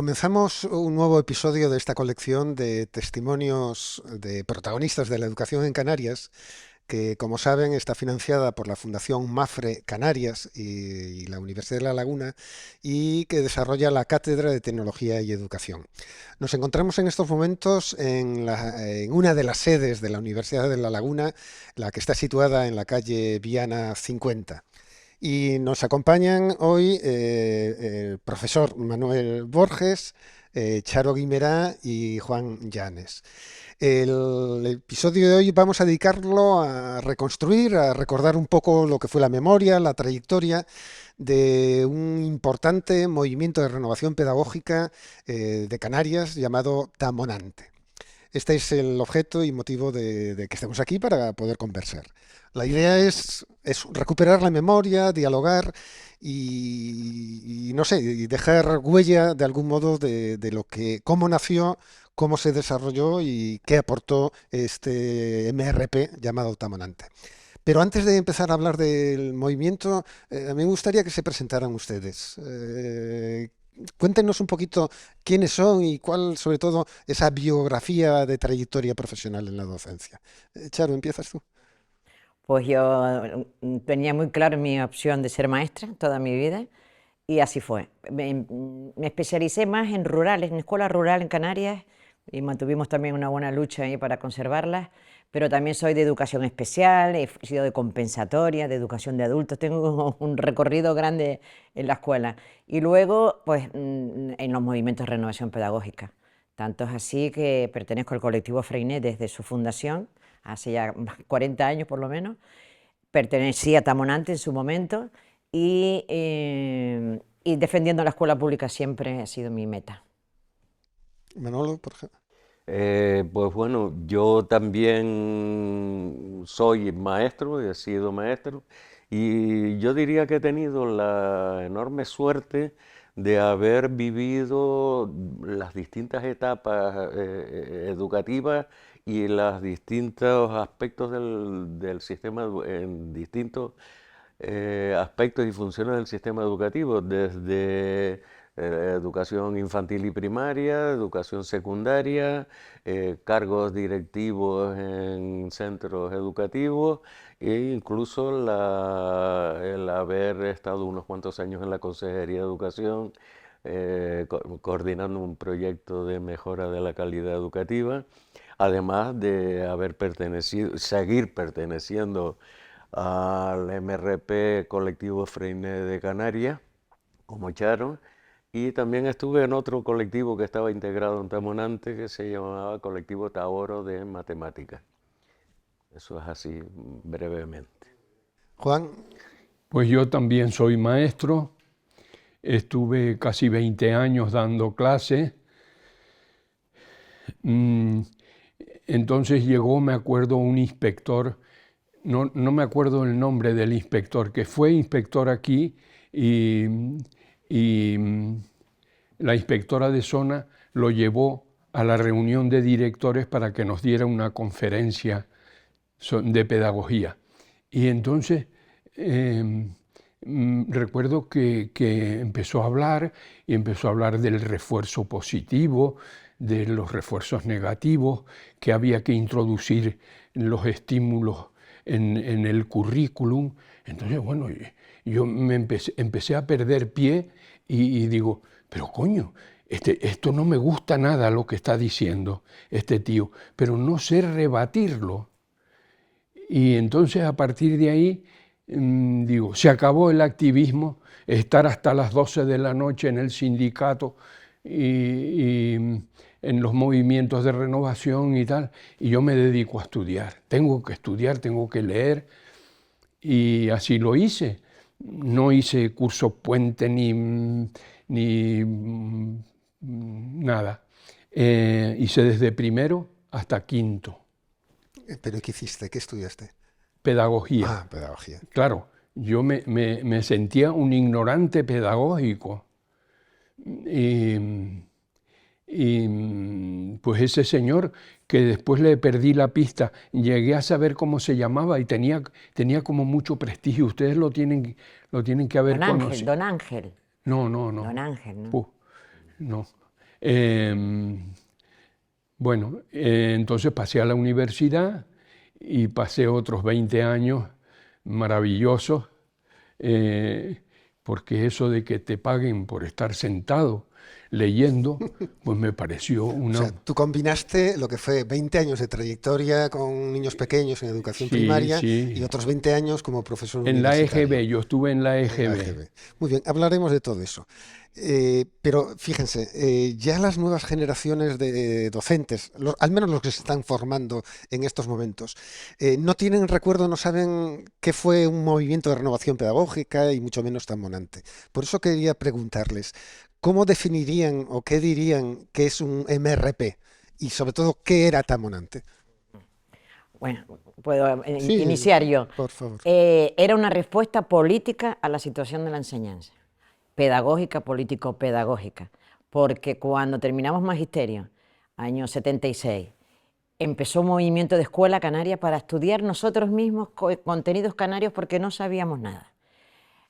Comenzamos un nuevo episodio de esta colección de testimonios de protagonistas de la educación en Canarias, que, como saben, está financiada por la Fundación Mafre Canarias y la Universidad de La Laguna y que desarrolla la Cátedra de Tecnología y Educación. Nos encontramos en estos momentos en una de las sedes de la Universidad de La Laguna, la que está situada en la calle Viana 50. Y nos acompañan hoy el profesor Manuel Borges, Charo Guimerá y Juan Llanes. El episodio de hoy vamos a dedicarlo a reconstruir, a recordar un poco lo que fue la memoria, la trayectoria de un importante movimiento de renovación pedagógica de Canarias llamado Tamonante. Este es el objeto y motivo de que estemos aquí para poder conversar. La idea es recuperar la memoria, dialogar y no sé, y dejar huella de algún modo de lo que, cómo nació, cómo se desarrolló y qué aportó este MRP llamado Tamonante. Pero antes de empezar a hablar del movimiento, a mí me gustaría que se presentaran ustedes. Cuéntenos un poquito quiénes son y cuál, sobre todo, esa biografía de trayectoria profesional en la docencia. Charo, ¿empiezas tú? Pues yo tenía muy claro mi opción de ser maestra toda mi vida y así fue. Me especialicé más en rurales, en escuela rural en Canarias y mantuvimos también una buena lucha ahí para conservarlas, pero también soy de educación especial, he sido de compensatoria, de educación de adultos, tengo un recorrido grande en la escuela. Y luego, pues, en los movimientos de renovación pedagógica. Tanto es así que pertenezco al colectivo Freinet desde su fundación, hace ya 40 años por lo menos. Pertenecí a Tamonante en su momento y defendiendo la escuela pública siempre ha sido mi meta. Manolo, por ejemplo. Pues bueno, yo también soy maestro, he sido maestro, y yo diría que he tenido la enorme suerte de haber vivido las distintas etapas educativas y los distintos aspectos del sistema, en distintos aspectos y funciones del sistema educativo, desde educación infantil y primaria, educación secundaria, cargos directivos en centros educativos e incluso el haber estado unos cuantos años en la Consejería de Educación, coordinando un proyecto de mejora de la calidad educativa, además de haber pertenecido, seguir perteneciendo al MRP Colectivo Freinet de Canarias, como Charo, y también estuve en otro colectivo que estaba integrado en Tamonante que se llamaba Colectivo Taoro de Matemáticas. Eso es así brevemente. Juan. Pues yo también soy maestro, estuve casi 20 años dando clases. Entonces llegó, me acuerdo, un inspector, no me acuerdo el nombre del inspector, que fue inspector aquí y la inspectora de zona lo llevó a la reunión de directores para que nos diera una conferencia de pedagogía. Y entonces recuerdo que empezó a hablar del refuerzo positivo, de los refuerzos negativos, que había que introducir los estímulos en el currículum. Entonces, bueno, yo empecé a perder pie y digo, pero coño, esto no me gusta nada lo que está diciendo este tío, pero no sé rebatirlo. Y entonces a partir de ahí, digo, se acabó el activismo, estar hasta las 12 de la noche en el sindicato y en los movimientos de renovación y tal, y yo me dedico a estudiar. Tengo que estudiar, tengo que leer, y así lo hice. No hice curso puente ni nada. Hice desde primero hasta quinto. ¿Pero qué hiciste? ¿Qué estudiaste? Pedagogía. Ah, pedagogía. Claro, yo me sentía un ignorante pedagógico. Y pues ese señor, que después le perdí la pista, llegué a saber cómo se llamaba y tenía como mucho prestigio. Ustedes lo tienen que haber conocido. Don Ángel. No. Don Ángel, ¿no? No. Bueno, entonces pasé a la universidad y pasé otros 20 años maravillosos, porque eso de que te paguen por estar sentado leyendo, pues me pareció O sea, una... tú combinaste lo que fue 20 años de trayectoria con niños pequeños en educación Sí, primaria y sí. otros 20 años como profesor En la universitario. EGB, yo estuve en la En la EGB. EGB. Muy bien, hablaremos de todo eso. Pero fíjense, ya las nuevas generaciones de docentes, al menos los que se están formando en estos momentos, no tienen recuerdo, no saben qué fue un movimiento de renovación pedagógica y mucho menos tan monante. Por eso quería preguntarles, ¿cómo definirían o qué dirían que es un MRP? Y sobre todo, ¿qué era tan monante? Bueno, puedo Sí, iniciar yo. por favor. Era una respuesta política a la situación de la enseñanza, pedagógica, político-pedagógica, porque cuando terminamos magisterio, año 76, empezó un movimiento de escuela canaria para estudiar nosotros mismos contenidos canarios porque no sabíamos nada.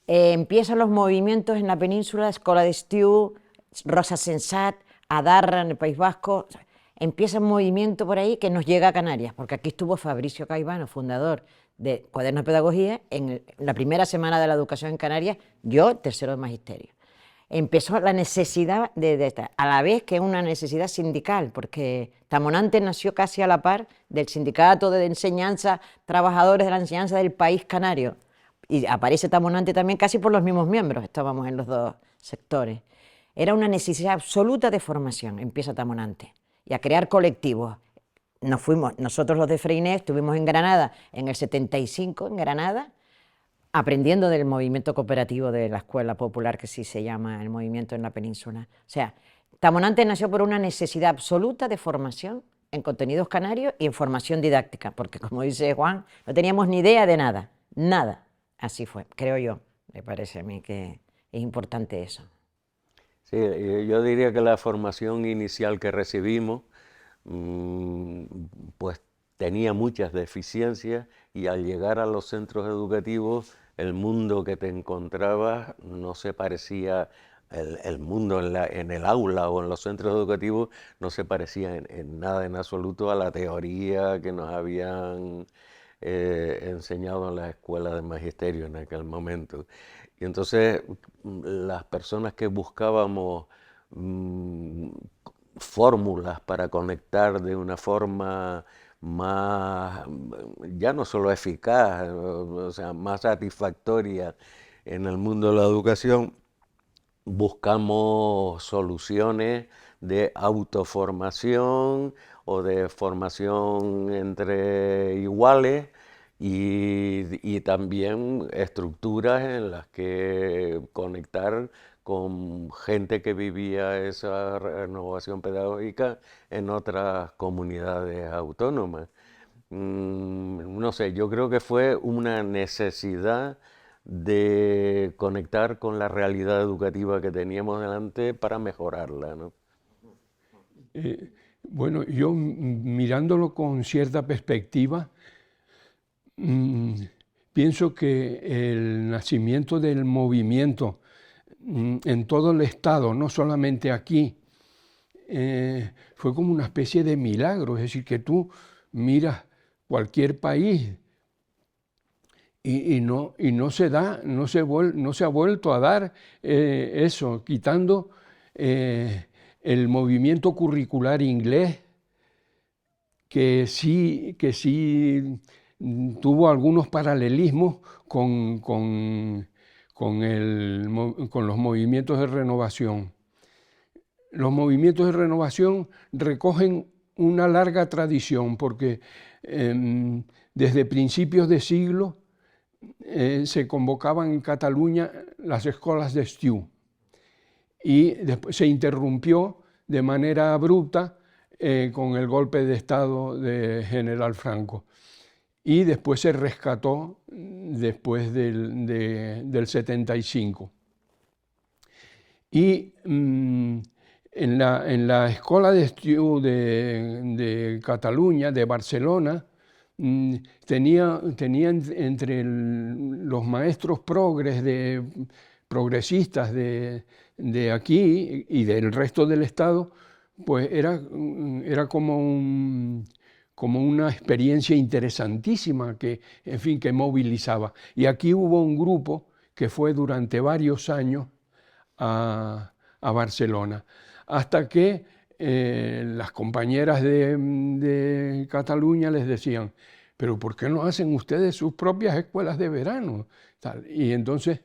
Empiezan los movimientos en la península, Escola de Estiu, Rosa Sensat, Adarra en el País Vasco. Empieza un movimiento por ahí que nos llega a Canarias, porque aquí estuvo Fabricio Caivano, fundador de Cuadernos de Pedagogía, en la primera semana de la educación en Canarias, yo, tercero de magisterio. Empezó la necesidad de esta, a la vez que una necesidad sindical, porque Tamonante nació casi a la par del sindicato de enseñanza, trabajadores de la enseñanza del país canario, y aparece Tamonante también casi por los mismos miembros, estábamos en los dos sectores. Era una necesidad absoluta de formación, empieza Tamonante, y a crear colectivos. Nos fuimos, nosotros los de Freinet estuvimos en Granada en el 75, en Granada, aprendiendo del movimiento cooperativo de la Escuela Popular, que sí se llama el movimiento en la península. O sea, Tamonante nació por una necesidad absoluta de formación en contenidos canarios y en formación didáctica, porque como dice Juan, no teníamos ni idea de nada, nada. Así fue, creo yo, me parece a mí que es importante eso. Sí, yo diría que la formación inicial que recibimos, pues tenía muchas deficiencias y al llegar a los centros educativos, el mundo que te encontrabas no se parecía, el mundo en el aula o en los centros educativos no se parecía en nada en absoluto a la teoría que nos habían enseñado en la escuela de magisterio en aquel momento. Y entonces las personas que buscábamos fórmulas para conectar de una forma más, ya no solo eficaz, o sea, más satisfactoria en el mundo de la educación, buscamos soluciones de autoformación o de formación entre iguales y también estructuras en las que conectar con gente que vivía esa renovación pedagógica en otras comunidades autónomas. No sé, yo creo que fue una necesidad de conectar con la realidad educativa que teníamos delante para mejorarla, ¿no? Bueno, yo mirándolo con cierta perspectiva, pienso que el nacimiento del movimiento en todo el Estado, no solamente aquí, fue como una especie de milagro. Es decir, que tú miras cualquier país y no se da, no se ha vuelto a dar eso, quitando el movimiento curricular inglés, que sí tuvo algunos paralelismos con los movimientos de renovación. Los movimientos de renovación recogen una larga tradición porque desde principios de siglo se convocaban en Cataluña las escuelas de Estiu y después se interrumpió de manera abrupta con el golpe de Estado de General Franco y después se rescató después del 75. Y en la Escola de Estiu de Cataluña, de Barcelona, tenía entre los maestros progres de progresistas de aquí y del resto del Estado, pues era como una experiencia interesantísima que, en fin, que movilizaba. Y aquí hubo un grupo que fue durante varios años a Barcelona, hasta que las compañeras de Cataluña les decían, pero ¿por qué no hacen ustedes sus propias escuelas de verano? Y entonces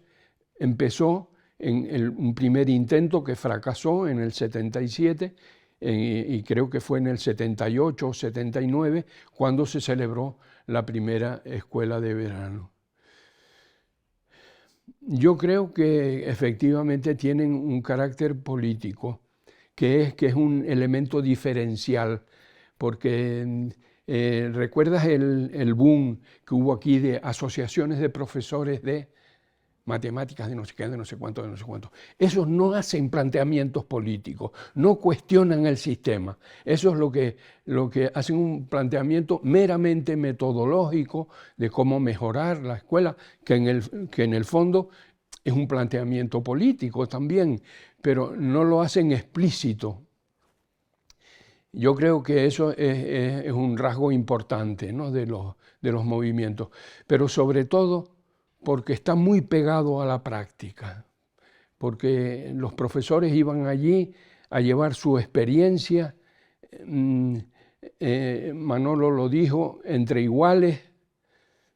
empezó un primer intento que fracasó en el 77, y creo que fue en el 78 o 79 cuando se celebró la primera escuela de verano. Yo creo que efectivamente tienen un carácter político, que es un elemento diferencial, porque ¿recuerdas el boom que hubo aquí de asociaciones de profesores de matemáticas de no sé qué, de no sé cuánto, de no sé cuánto? Esos no hacen planteamientos políticos, no cuestionan el sistema. Eso es lo que hacen, un planteamiento meramente metodológico de cómo mejorar la escuela, que en el fondo es un planteamiento político también, pero no lo hacen explícito. Yo creo que eso es un rasgo importante, ¿no?, de los movimientos, pero sobre todo porque está muy pegado a la práctica, porque los profesores iban allí a llevar su experiencia, Manolo lo dijo, entre iguales,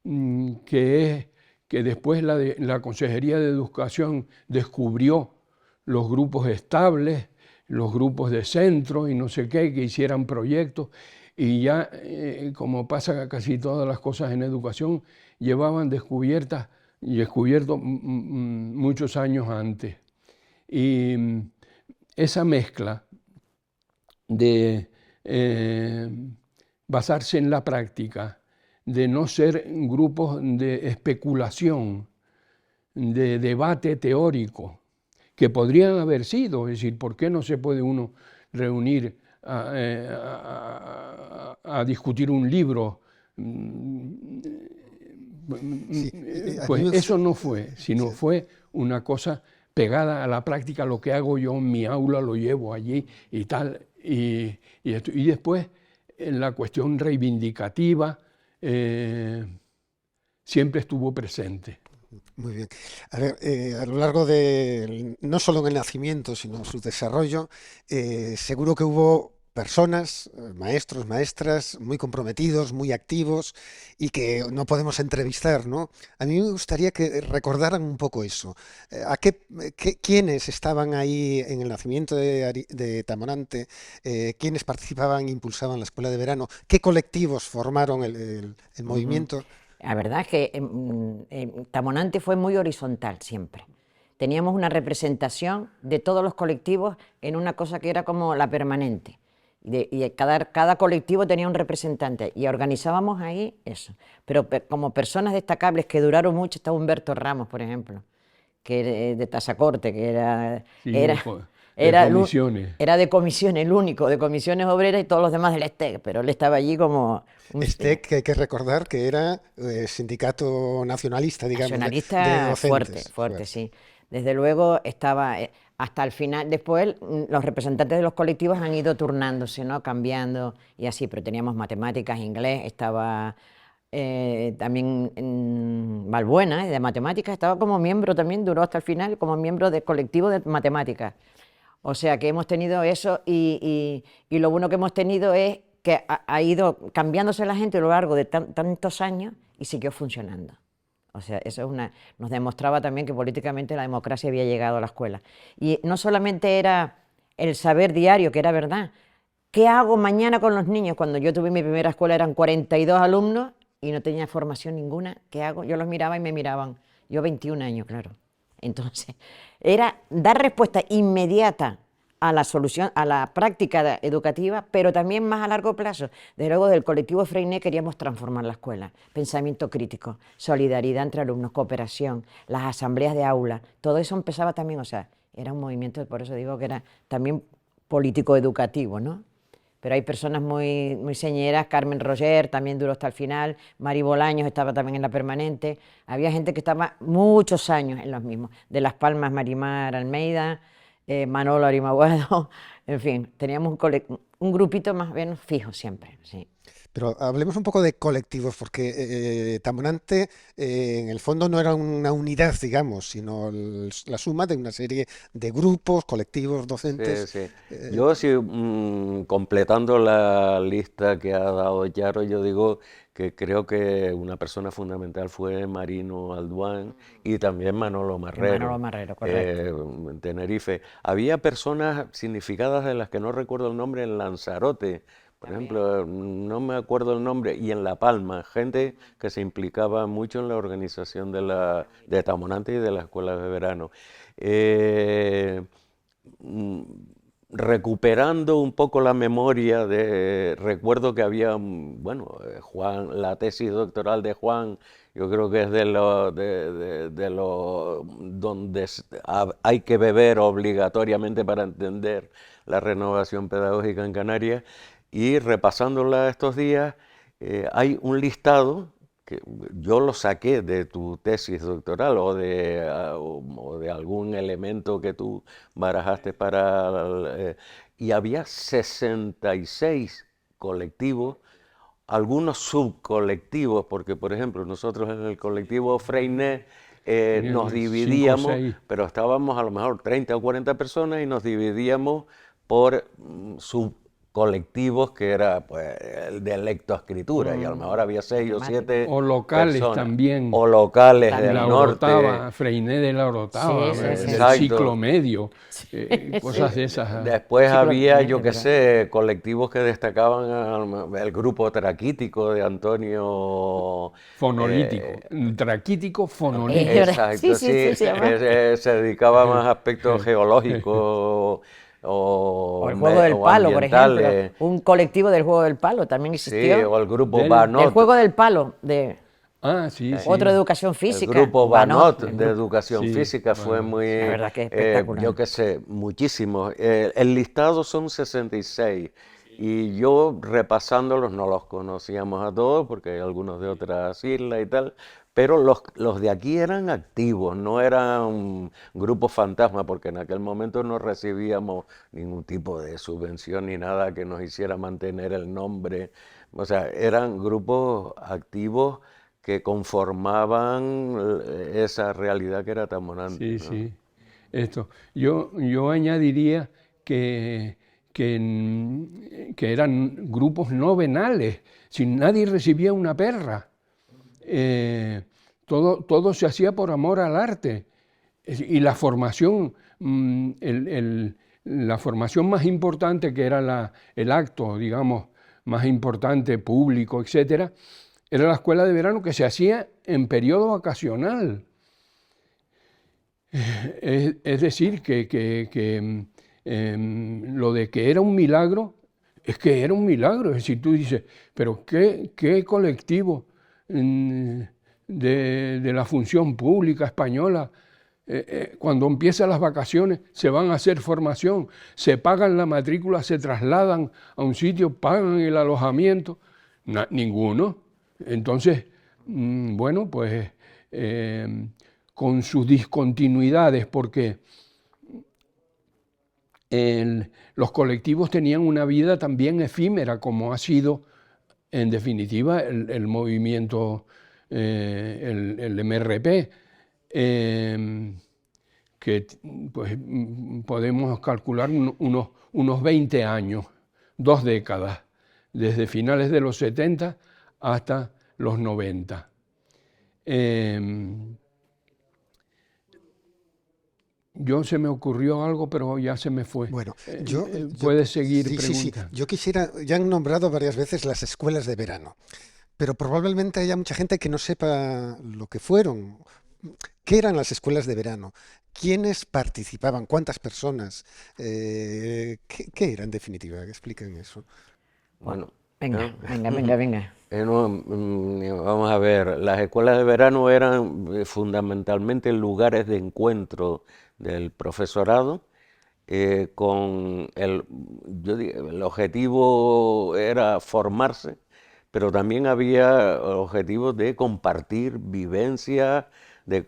que después la Consejería de Educación descubrió los grupos estables, los grupos de centro y no sé qué, que hicieran proyectos, y ya, como pasa casi todas las cosas en educación, llevaban descubierto muchos años antes. Y esa mezcla de basarse en la práctica, de no ser grupos de especulación, de debate teórico, que podrían haber sido, es decir, ¿por qué no se puede uno reunir a discutir un libro? Sí, Pues eso no fue, sino sí. fue una cosa pegada a la práctica. Lo que hago yo en mi aula lo llevo allí y tal. Y después en la cuestión reivindicativa siempre estuvo presente. Muy bien. A ver, a lo largo no solo en el nacimiento, sino en su desarrollo, seguro que hubo personas, maestros, maestras, muy comprometidos, muy activos y que no podemos entrevistar, ¿no? A mí me gustaría que recordaran un poco eso. ¿Quiénes estaban ahí en el nacimiento de Tamonante? ¿Quiénes participaban e impulsaban la escuela de verano? ¿Qué colectivos formaron el movimiento? La verdad es que Tamonante fue muy horizontal siempre. Teníamos una representación de todos los colectivos en una cosa que era como la permanente. Y cada colectivo tenía un representante y organizábamos ahí eso. Pero como personas destacables que duraron mucho, está Humberto Ramos, por ejemplo, que de Tazacorte, que era de comisiones, el único de comisiones obreras, y todos los demás del STEC, pero él estaba allí como un STEC, que hay que recordar que era sindicato nacionalista, digamos, nacionalista de docentes. fuerte, sí. Desde luego estaba hasta el final. Después los representantes de los colectivos han ido turnándose, ¿no?, cambiando y así, pero teníamos matemáticas, inglés, estaba también Balbuena, de matemáticas, estaba como miembro también, duró hasta el final como miembro del colectivo de matemáticas. O sea que hemos tenido eso y lo bueno que hemos tenido es que ha ido cambiándose la gente a lo largo de tantos años y siguió funcionando. O sea, eso nos demostraba también que políticamente la democracia había llegado a la escuela. Y no solamente era el saber diario, que era verdad. ¿Qué hago mañana con los niños? Cuando yo tuve mi primera escuela eran 42 alumnos y no tenía formación ninguna. ¿Qué hago? Yo los miraba y me miraban. Yo 21 años, claro. Entonces, era dar respuesta inmediata a la solución, a la práctica educativa, pero también más a largo plazo. Desde luego, del colectivo Freinet queríamos transformar la escuela. Pensamiento crítico, solidaridad entre alumnos, cooperación, las asambleas de aula, todo eso empezaba también, o sea, era un movimiento, por eso digo que era también político-educativo, ¿no? pero hay personas muy señeras. Carmen Roger también duró hasta el final, Mari Bolaños estaba también en la permanente, había gente que estaba muchos años en los mismos, de Las Palmas Marimar Almeida, Manolo Arimaguado, en fin, teníamos un grupito más bien fijo siempre, sí. Pero hablemos un poco de colectivos, porque Tamonante en el fondo no era una unidad, digamos, sino la suma de una serie de grupos, colectivos, Sí, docentes. sí. eh, Yo sí, completando la lista que ha dado Yaro, yo digo que creo que una persona fundamental fue Marino Alduán y también Manolo El Manolo Marrero, Marrero, correcto. en Tenerife. Había personas significadas de las que no recuerdo el nombre en Lanzarote, por También. ejemplo, no me acuerdo el nombre, y en La Palma, gente que se implicaba mucho en la organización de Tamonante y de las escuelas de verano. Eh, mm, Recuperando un poco la memoria recuerdo que había, bueno, Juan, la tesis doctoral de Juan, yo creo que es de lo donde hay que beber obligatoriamente para entender la renovación pedagógica en Canarias, y repasándola estos días, hay un listado que yo lo saqué de tu tesis doctoral o de algún elemento que tú barajaste y había 66 colectivos, algunos subcolectivos, porque por ejemplo nosotros en el colectivo Freinet nos Tenían 5 o dividíamos, 6. pero estábamos a lo mejor 30 o 40 personas y nos dividíamos por subcolectivos que era pues el de lectoescritura, y a lo mejor había 6 o Matemático. 7 O locales personas, también. o locales También. del La norte. Orotava, Freiné de la Orotava, Sí, sí, sí. del ciclo Exacto. medio, cosas Sí. de esas. Después Ciclo había, yo medio, qué pero sé, colectivos que destacaban el grupo traquítico de Antonio. Fonolítico, traquítico, es fonolítico. verdad. Sí, Exacto, sí, sí, sí, se llama. que se dedicaba más a aspectos geológicos O el juego del o palo, por ejemplo. ambientales. Un colectivo del juego del palo también Sí, existió. o el grupo Del, Del Banot. juego del palo, de ah, sí, otro de sí. educación El física, grupo Banot. Banot de educación Sí, física fue bueno, muy, La verdad que es yo espectacular. qué sé, muchísimo. El listado son 66 y yo repasándolos no los conocíamos a todos porque hay algunos de otras islas y tal, pero los de aquí eran activos, no eran grupos fantasma, porque en aquel momento no recibíamos ningún tipo de subvención ni nada que nos hiciera mantener el nombre. O sea, eran grupos activos que conformaban esa realidad que era Tamonante, sí, ¿no? sí. Esto. Yo añadiría que, que eran grupos no venales, si nadie recibía una perra. Todo se hacía por amor al arte. Y la formación, la formación más importante, que era el acto, digamos, más importante, público, etcétera, era la escuela de verano, que se hacía en periodo vacacional. Es decir, lo de que era un milagro, es que era un milagro. Es decir, tú dices, pero ¿qué colectivo de la función pública española, cuando empiezan las vacaciones, se van a hacer formación, se pagan la matrícula, se trasladan a un sitio, pagan el alojamiento? Ninguno. Entonces, bueno, pues con sus discontinuidades, porque los colectivos tenían una vida también efímera, como ha sido, en definitiva, el movimiento, el MRP, que pues, podemos calcular unos 20 años, 2 décadas, desde finales de los 70 hasta los 90. Yo se me ocurrió algo, pero ya se me fue. Bueno, Puedes seguir sí, sí, sí. preguntando. Yo quisiera, ya han nombrado varias veces las escuelas de verano, pero probablemente haya mucha gente que no sepa lo que fueron. ¿Qué eran las escuelas de verano? ¿Quiénes participaban? ¿Cuántas personas? ¿Qué era en definitiva? Expliquen eso. Bueno, Venga, ¿eh? venga, venga, venga. Vamos a ver, las escuelas de verano eran fundamentalmente lugares de encuentro del profesorado con el objetivo era formarse, pero también había objetivos de compartir vivencias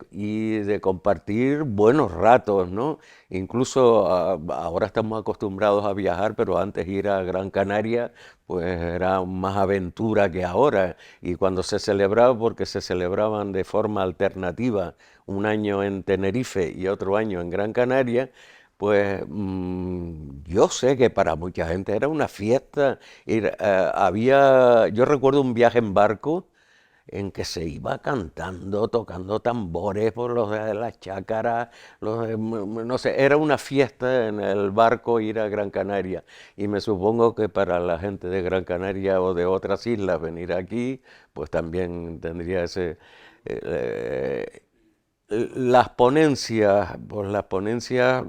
y de compartir buenos ratos, ¿no? Incluso ahora estamos acostumbrados a viajar, pero antes ir a Gran Canaria pues era más aventura que ahora. Y cuando se celebraba, porque se celebraban de forma alternativa, un año en Tenerife y otro año en Gran Canaria, pues yo sé que para mucha gente era una fiesta. Yo recuerdo un viaje en barco en que se iba cantando, tocando tambores por los de las chácaras, no sé, era una fiesta en el barco ir a Gran Canaria. Y me supongo que para la gente de Gran Canaria o de otras islas venir aquí, pues también tendría ese... las ponencias,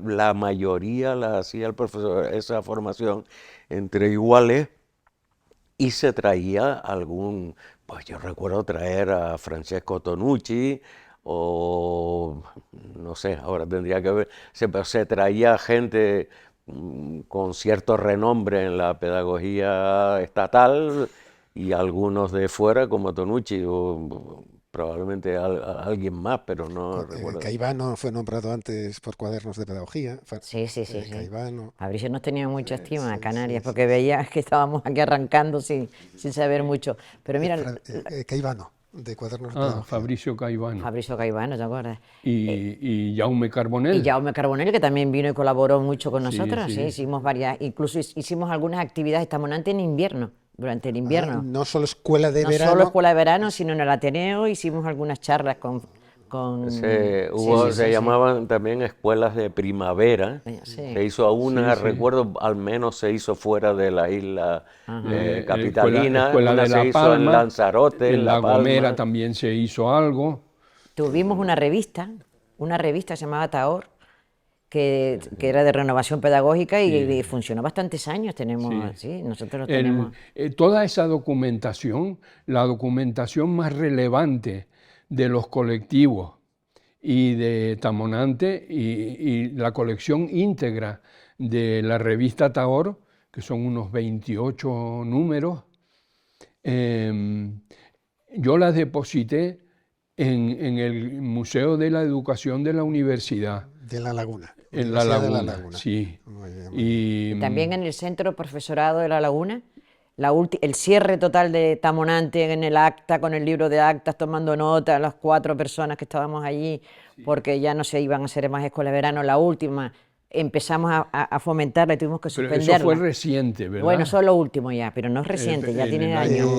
la mayoría la hacía el profesor, esa formación entre iguales, y se traía pues yo recuerdo traer a Francesco Tonucci, o no sé, ahora tendría que ver, se traía gente con cierto renombre en la pedagogía estatal, y algunos de fuera como Tonucci, o probablemente alguien más, pero no recuerdo. Caivano fue nombrado antes por Cuadernos de Pedagogía. Sí. Caivano. Fabricio nos tenía mucha estima a Sí, Canarias, sí, porque sí. veía que estábamos aquí arrancando sin saber mucho. Pero mira, Caivano, de Cuadernos de Ah, Pedagogía. Fabricio Caivano. Fabricio Caivano, ¿te acuerdas? Y Jaume Y Carbonell. Jaume Carbonell, que también vino y colaboró mucho con Sí, nosotros, sí, sí. hicimos varias, incluso hicimos algunas actividades tamonantes en invierno, durante el invierno. No solo escuela de No verano. solo escuela de verano, sino en el Ateneo hicimos algunas charlas con Se llamaban también escuelas de primavera. Sí. Se hizo una, Sí. recuerdo, al menos se hizo fuera de la isla capitalina, Escuela una de se La hizo en Palma, Lanzarote, en en La La Gomera Palma. también se hizo algo. Tuvimos una revista se llamaba Taor, que era de renovación pedagógica y funcionó bastantes años. Nosotros lo tenemos. Toda esa documentación, la documentación más relevante de los colectivos y de Tamonante y la colección íntegra de la revista Taor, que son unos 28 números, yo las deposité en el Museo de la Educación de la Universidad. De La Laguna. En La Universidad de La Laguna, Laguna. sí. Muy bien, muy bien. Y también en el Centro Profesorado de La Laguna, el cierre total de Tamonante en el acta, con el libro de actas, tomando nota, las 4 personas que estábamos allí, porque ya no se iban a hacer más escuelas de verano. La última empezamos a fomentarla y tuvimos que Pero suspenderla. eso fue reciente, ¿verdad? Bueno, eso es lo último ya, pero no es reciente, ya en tiene el años.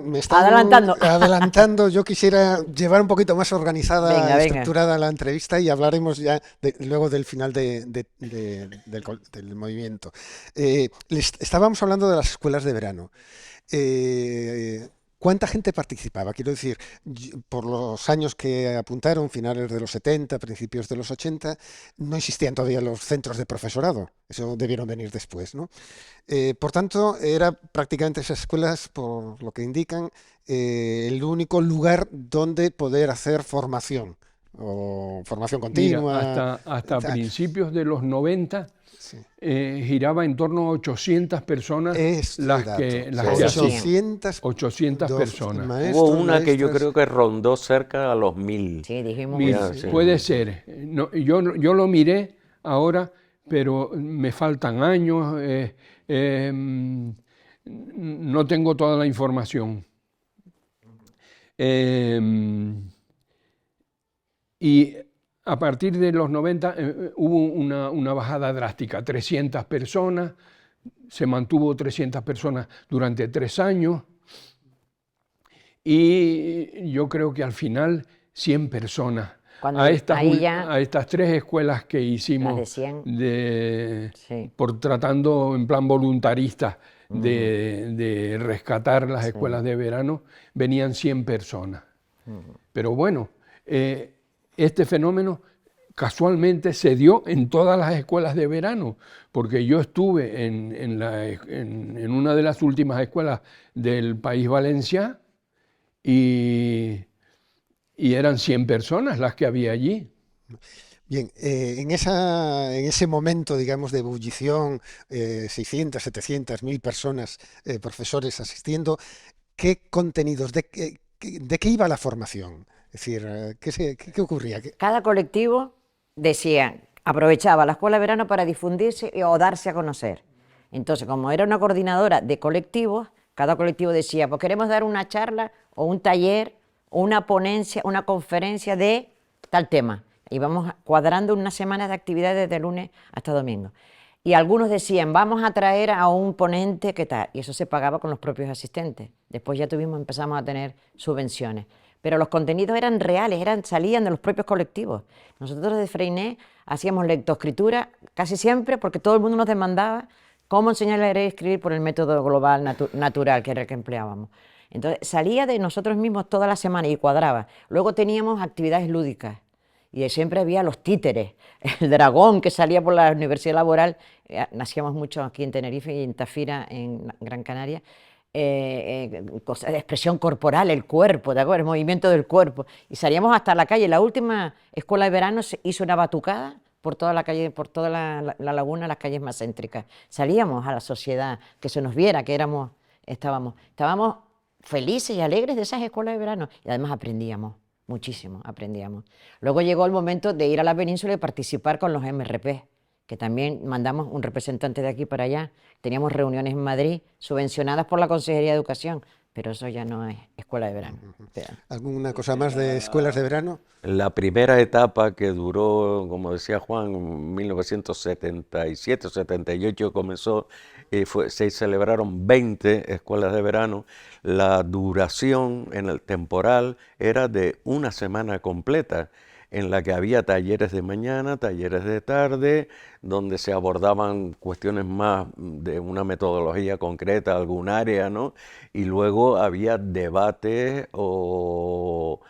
Me están adelantando. Yo quisiera llevar un poquito más organizada, Venga. estructurada la entrevista, y hablaremos ya luego del final del movimiento. Estábamos hablando de las escuelas de verano. ¿Cuánta gente participaba? Quiero decir, por los años que apuntaron, finales de los 70, principios de los 80, no existían todavía los centros de profesorado. Eso debieron venir después, ¿no? Por tanto, era prácticamente esas escuelas, por lo que indican, el único lugar donde poder hacer formación, o formación continua. Mira, hasta principios de los 90 sí. Giraba en torno a 800 personas las que 800 personas. Hubo una que yo creo que rondó cerca a los 1000. Sí, dijimos. Mira, puede ser. No, yo lo miré ahora, pero me faltan años. No tengo toda la información. Y a partir de los 90 hubo una bajada drástica, 300 personas, se mantuvo 300 personas durante 3 años, y yo creo que al final 100 personas. A estas 3 escuelas que hicimos, tratando en plan voluntarista de rescatar las escuelas de verano, venían 100 personas. Pero bueno, este fenómeno casualmente se dio en todas las escuelas de verano, porque yo estuve en una de las últimas escuelas del País Valencià y eran 100 personas las que había allí. Bien, en ese momento, digamos, de ebullición, 600, 700, 1000 personas, profesores asistiendo, ¿qué contenidos, de qué iba la formación? Es decir, ¿qué ocurría? Cada colectivo decía, aprovechaba la escuela de verano para difundirse o darse a conocer. Entonces, como era una coordinadora de colectivos, cada colectivo decía, pues queremos dar una charla o un taller o una ponencia, una conferencia de tal tema. Y vamos cuadrando una semana de actividades de lunes hasta domingo. Y algunos decían, vamos a traer a un ponente, ¿qué tal? Y eso se pagaba con los propios asistentes. Después ya empezamos a tener subvenciones. Pero los contenidos eran reales, salían de los propios colectivos. Nosotros de Freinet hacíamos lectoescritura casi siempre porque todo el mundo nos demandaba cómo enseñar a leer y escribir por el método global natural que era el que empleábamos. Entonces salía de nosotros mismos toda la semana y cuadraba. Luego teníamos actividades lúdicas y siempre había los títeres, el dragón que salía por la Universidad Laboral, nacíamos mucho aquí en Tenerife y en Tafira, en Gran Canaria, cosas de expresión corporal, el cuerpo, ¿de acuerdo? El movimiento del cuerpo. Y salíamos hasta la calle. La última escuela de verano se hizo una batucada por toda la calle, por toda la laguna, las calles más céntricas. Salíamos a la sociedad, que se nos viera que estábamos felices y alegres de esas escuelas de verano. Y además aprendíamos. Muchísimo, aprendíamos. Luego llegó el momento de ir a la península y participar con los MRP, que también mandamos un representante de aquí para allá. Teníamos reuniones en Madrid subvencionadas por la Consejería de Educación, pero eso ya no es escuela de verano. ¿Alguna cosa más de escuelas de verano? La primera etapa que duró, como decía Juan, en 1977 o 78 comenzó, se celebraron 20 escuelas de verano. La duración en el temporal era de una semana completa, en la que había talleres de mañana, talleres de tarde, donde se abordaban cuestiones más de una metodología concreta, algún área, ¿no? Y luego había debates o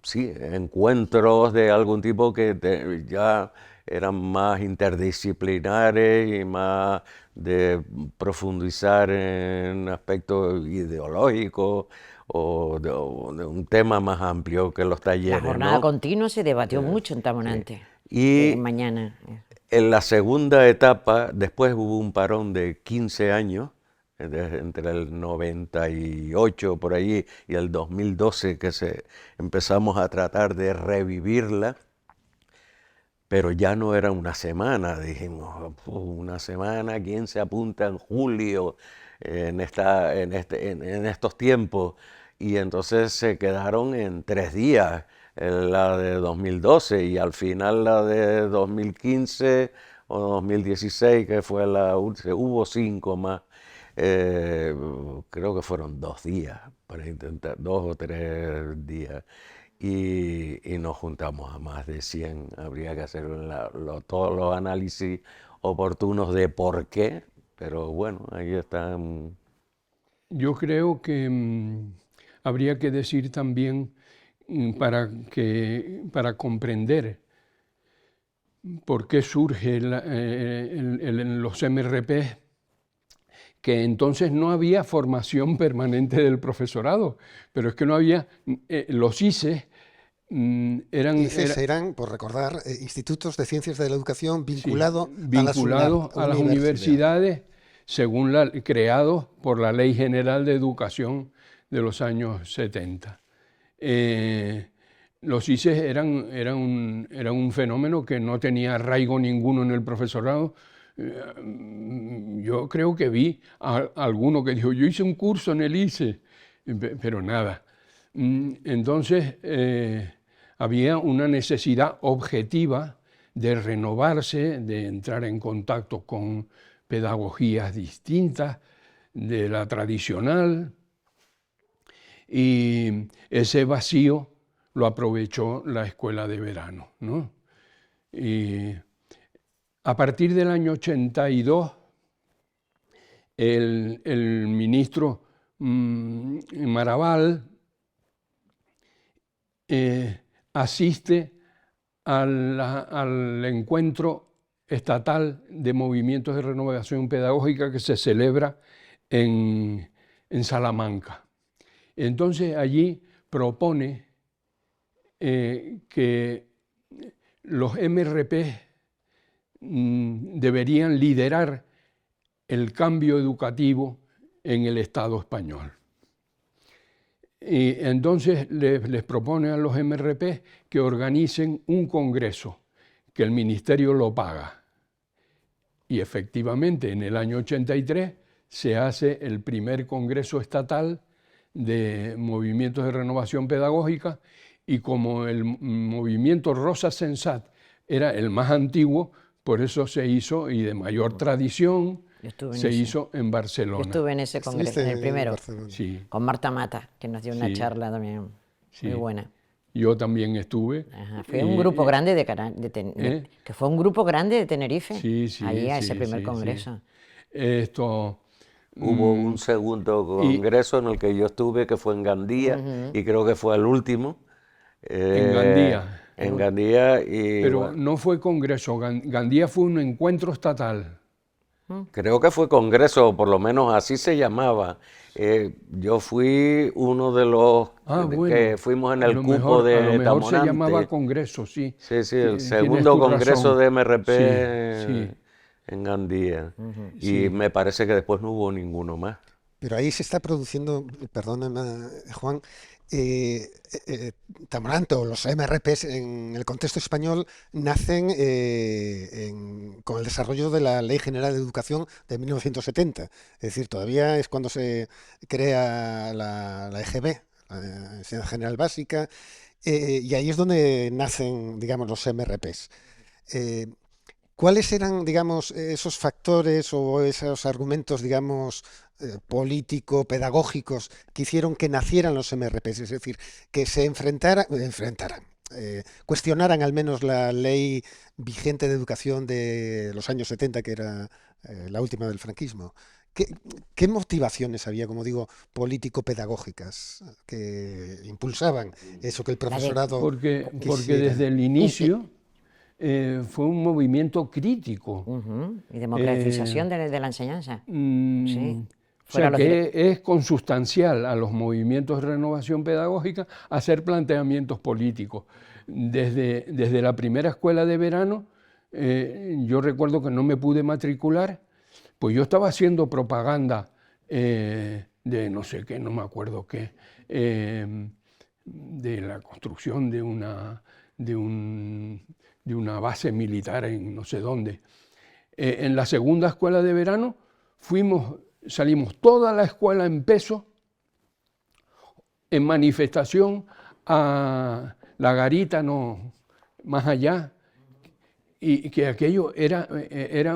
sí, encuentros de algún tipo que ya eran más interdisciplinares y más de profundizar en aspectos ideológicos o de un tema más amplio que los talleres, La jornada ¿no? continua se debatió mucho en Tamonante, Y mañana. en la segunda etapa, después hubo un parón de 15 años, entre el 98 por allí y el 2012 que empezamos a tratar de revivirla, pero ya no era una semana, dijimos, una semana, ¿quién se apunta en julio en estos tiempos? Y entonces se quedaron en 3 días, la de 2012 y al final la de 2015 o 2016, que fue hubo 5 más. Creo que fueron 2 días, para intentar, 2 o 3 días. Y nos juntamos a más de 100. Habría que hacer todos los análisis oportunos de por qué, pero bueno, ahí están. Yo creo que habría que decir también, para comprender por qué surge los MRP, que entonces no había formación permanente del profesorado, pero es que no había, los ICES eran, por recordar, institutos de ciencias de la educación vinculados vinculados a las universidades, creados por la Ley General de Educación de los años 70. Los ICES eran un fenómeno que no tenía arraigo ninguno en el profesorado. Yo creo que vi a alguno que dijo, yo hice un curso en el ICE, pero nada. Entonces, había una necesidad objetiva de renovarse, de entrar en contacto con pedagogías distintas de la tradicional, y ese vacío lo aprovechó la escuela de verano, ¿no? Y a partir del año 82, el ministro Maravall asiste al encuentro estatal de movimientos de renovación pedagógica que se celebra en Salamanca. Entonces allí propone que los MRP deberían liderar el cambio educativo en el Estado español. Y entonces les propone a los MRP que organicen un congreso, que el ministerio lo paga. Y efectivamente, en el año 83 se hace el primer congreso estatal de movimientos de renovación pedagógica, y como el movimiento Rosa Sensat era el más antiguo, por eso se hizo, y de mayor tradición, se hizo en Barcelona. Yo estuve en ese congreso, en el primero, sí. con Marta Mata, que nos dio una charla también muy buena. Yo también estuve. Ajá, fue un grupo grande que fue un grupo grande de Tenerife, ahí a ese primer congreso. Hubo un segundo congreso en el que yo estuve, que fue en Gandía, y creo que fue el último. En Gandía. En Gandía. Pero bueno, no fue congreso, Gandía fue un encuentro estatal. Creo que fue congreso, o por lo menos así se llamaba. Yo fui uno de los que fuimos en el cupo de Tamonante. A lo mejor se llamaba congreso, sí. Sí, el segundo congreso de MRP en Gandía. Y me parece que después no hubo ninguno más. Pero ahí se está produciendo, perdóname, Juan, Tamonante o los MRPs en el contexto español nacen con el desarrollo de la Ley General de Educación de 1970. Es decir, todavía es cuando se crea la EGB, la Enseñanza General Básica, y ahí es donde nacen, digamos, los MRPs. ¿Cuáles eran, digamos, esos factores o esos argumentos, digamos, político-pedagógicos que hicieron que nacieran los MRPs? Es decir, que se cuestionaran al menos la ley vigente de educación de los años 70, que era la última del franquismo. ¿Qué motivaciones había, como digo, político-pedagógicas que impulsaban eso que el profesorado Porque desde el inicio fue un movimiento crítico. Y democratización de la enseñanza. Sí. O sea, que es consustancial a los movimientos de renovación pedagógica hacer planteamientos políticos. Desde la primera escuela de verano, yo recuerdo que no me pude matricular, pues yo estaba haciendo propaganda de no sé qué, no me acuerdo qué, de la construcción de una base militar en no sé dónde. En la segunda escuela de verano salimos toda la escuela en peso, en manifestación a la garita, no más allá, y que aquello era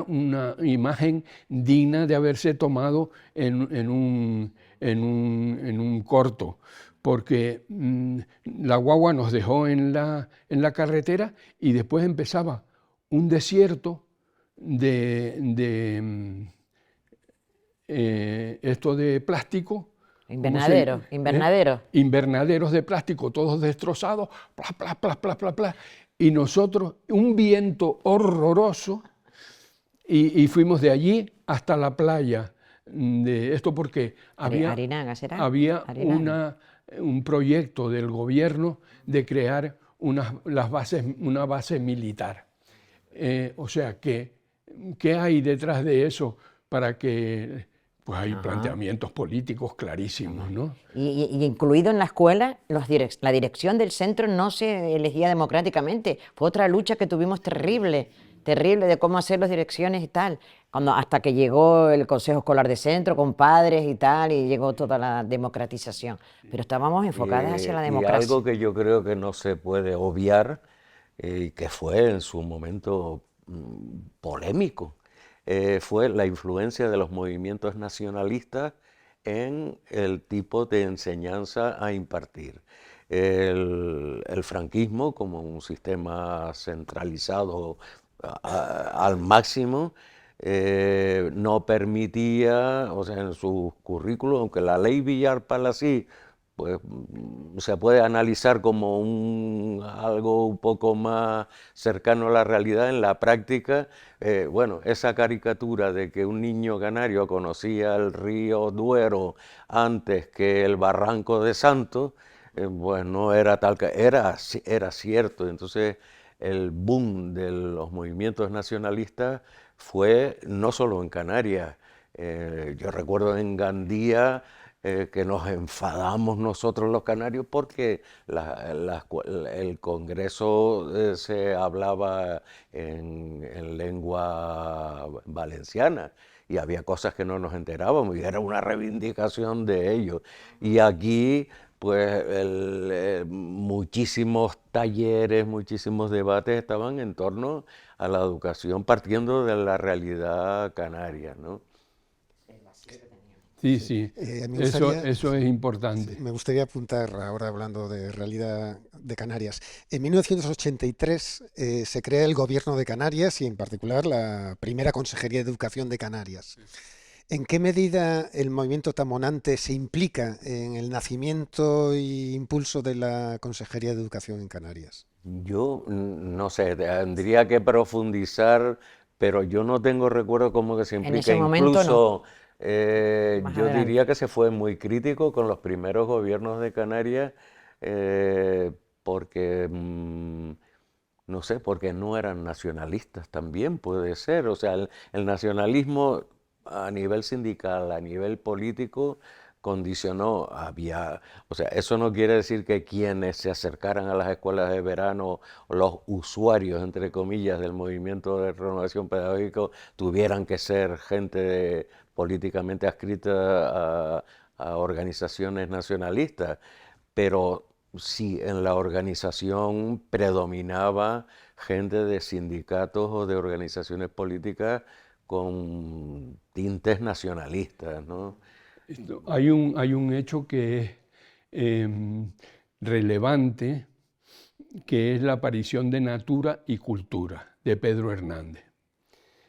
una imagen digna de haberse tomado en un corto, porque la guagua nos dejó en la carretera y después empezaba un desierto esto de plástico. Invernaderos de plástico, todos destrozados, plas, plas, plas, plas, plas, y nosotros, un viento horroroso, y fuimos de allí hasta la playa de esto porque había un proyecto del gobierno de crear una base militar. O sea, ¿qué hay detrás de eso para que...? Pues hay planteamientos políticos clarísimos, ¿no? Y incluido en la escuela, la dirección del centro no se elegía democráticamente. Fue otra lucha que tuvimos terrible de cómo hacer las direcciones y tal. Hasta que llegó el Consejo Escolar de Centro con padres y tal, y llegó toda la democratización. Pero estábamos enfocadas hacia la democracia. Y algo que yo creo que no se puede obviar, que fue en su momento polémico, fue la influencia de los movimientos nacionalistas en el tipo de enseñanza a impartir. El franquismo, como un sistema centralizado al máximo, no permitía, o sea, en sus currículos, aunque la ley Villar-Palasí pues se puede analizar como algo un poco más cercano a la realidad, en la práctica, bueno, esa caricatura de que un niño canario conocía el río Duero antes que el barranco de Santos, pues no era tal, era cierto. Entonces, el boom de los movimientos nacionalistas fue no solo en Canarias. Yo recuerdo en Gandía que nos enfadamos nosotros los canarios porque el Congreso se hablaba en lengua valenciana y había cosas que no nos enterábamos y era una reivindicación de ellos. Y aquí pues muchísimos talleres, muchísimos debates estaban en torno a la educación partiendo de la realidad canaria, ¿no? Sí, sí, Me gustaría, eso es importante. me gustaría apuntar, ahora hablando de realidad de Canarias. En 1983 se crea el Gobierno de Canarias y en particular la primera Consejería de Educación de Canarias. ¿En qué medida el movimiento tamonante se implica en el nacimiento e impulso de la Consejería de Educación en Canarias? Yo no sé, tendría que profundizar, pero yo no tengo recuerdo cómo que se En implica. ese momento no, Incluso más yo adelante. diría que se fue muy crítico con los primeros gobiernos de Canarias porque, no sé, porque no eran nacionalistas también, puede ser. O sea, el nacionalismo a nivel sindical, a nivel político, condicionó, o sea, eso no quiere decir que quienes se acercaran a las escuelas de verano, o los usuarios, entre comillas, del movimiento de renovación pedagógico, tuvieran que ser gente políticamente adscrita a organizaciones nacionalistas, pero sí en la organización predominaba gente de sindicatos o de organizaciones políticas con tintes nacionalistas, ¿no? Hay un hecho que es relevante, que es la aparición de Natura y Cultura, de Pedro Hernández.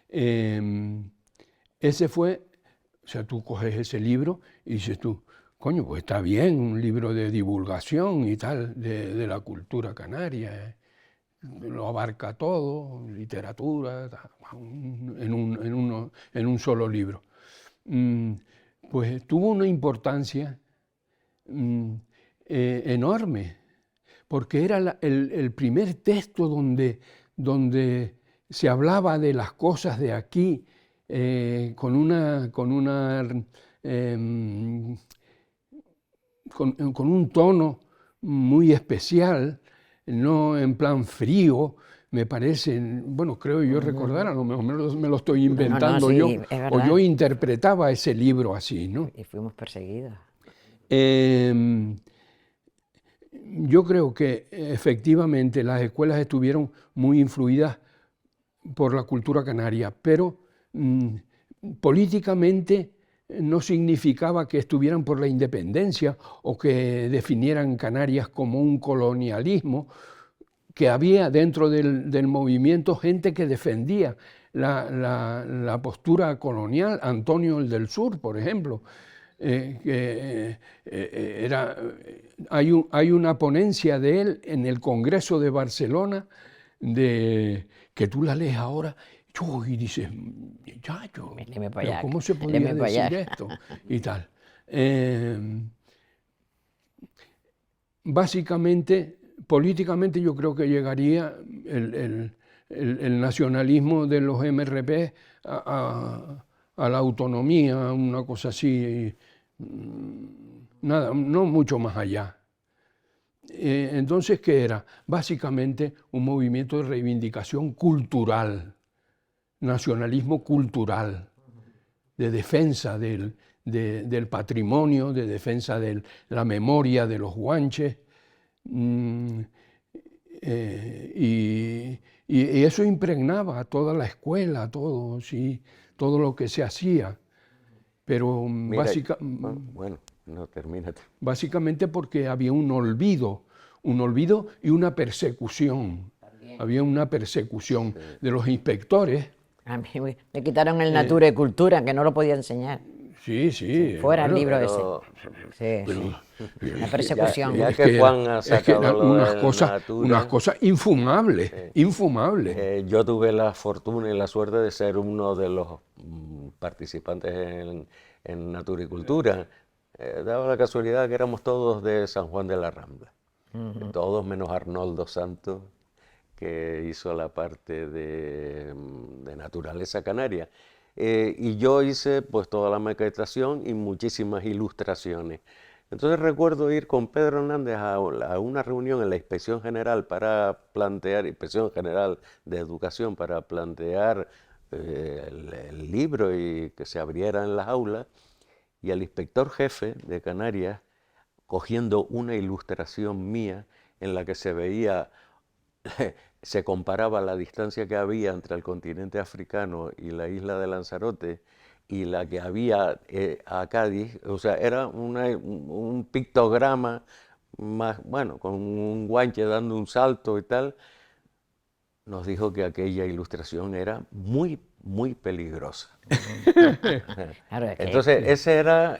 Ese fue, o sea, tú coges ese libro y dices tú, coño, pues está bien, un libro de divulgación y tal, de la cultura canaria, lo abarca todo, literatura, en un solo libro. Pues tuvo una importancia enorme, porque era el primer texto donde se hablaba de las cosas de aquí con un tono muy especial, no en plan frío, me parece, bueno, creo yo recordar, a lo mejor me lo estoy No, no, inventando sí, yo, es o yo verdad. interpretaba ese libro así, ¿no? Y fuimos perseguidos. Yo creo que efectivamente las escuelas estuvieron muy influidas por la cultura canaria, pero políticamente no significaba que estuvieran por la independencia o que definieran Canarias como un colonialismo, que había dentro del movimiento gente que defendía la postura colonial, Antonio el del Sur, por ejemplo. Hay una ponencia de él en el Congreso de Barcelona que tú la lees ahora y dices, muchacho, Leme para pero allá, ¿cómo se podía leme para decir allá. esto? Y tal. Básicamente, políticamente yo creo que llegaría el nacionalismo de los MRP a la autonomía, una cosa así, nada, no mucho más allá. Entonces, ¿qué era? Básicamente un movimiento de reivindicación cultural, nacionalismo cultural, de defensa del patrimonio, de defensa de la memoria de los guanches, y eso impregnaba a toda la escuela, todo, sí, todo lo que se hacía. Pero Mira, bueno, no, termínate. básicamente porque había un olvido y una persecución. Había una persecución de los inspectores. A mí me quitaron el Natura y Cultura, que no lo podía enseñar. Sí, Fuera el bueno, libro Pero ese. Sí, sí. La persecución. ya que Juan ha es que sacado eran lo del unas Natura, cosas infumables, infumables. yo tuve la fortuna y la suerte de ser uno de los participantes en Natura y Cultura. Daba la casualidad que éramos todos de San Juan de la Rambla, todos menos Arnoldo Santos, que hizo la parte de naturaleza canaria. Y yo hice pues toda la maquetación y muchísimas ilustraciones. Entonces recuerdo ir con Pedro Hernández a una reunión en la Inspección General Inspección General de Educación, para plantear el libro y que se abriera en las aulas, y al inspector jefe de Canarias cogiendo una ilustración mía en la que se veía, se comparaba la distancia que había entre el continente africano y la isla de Lanzarote y la que había a Cádiz. O sea, era un pictograma más, bueno, con un guanche dando un salto y tal. Nos dijo que aquella ilustración era muy, muy peligrosa. Claro, es que Entonces, ese era,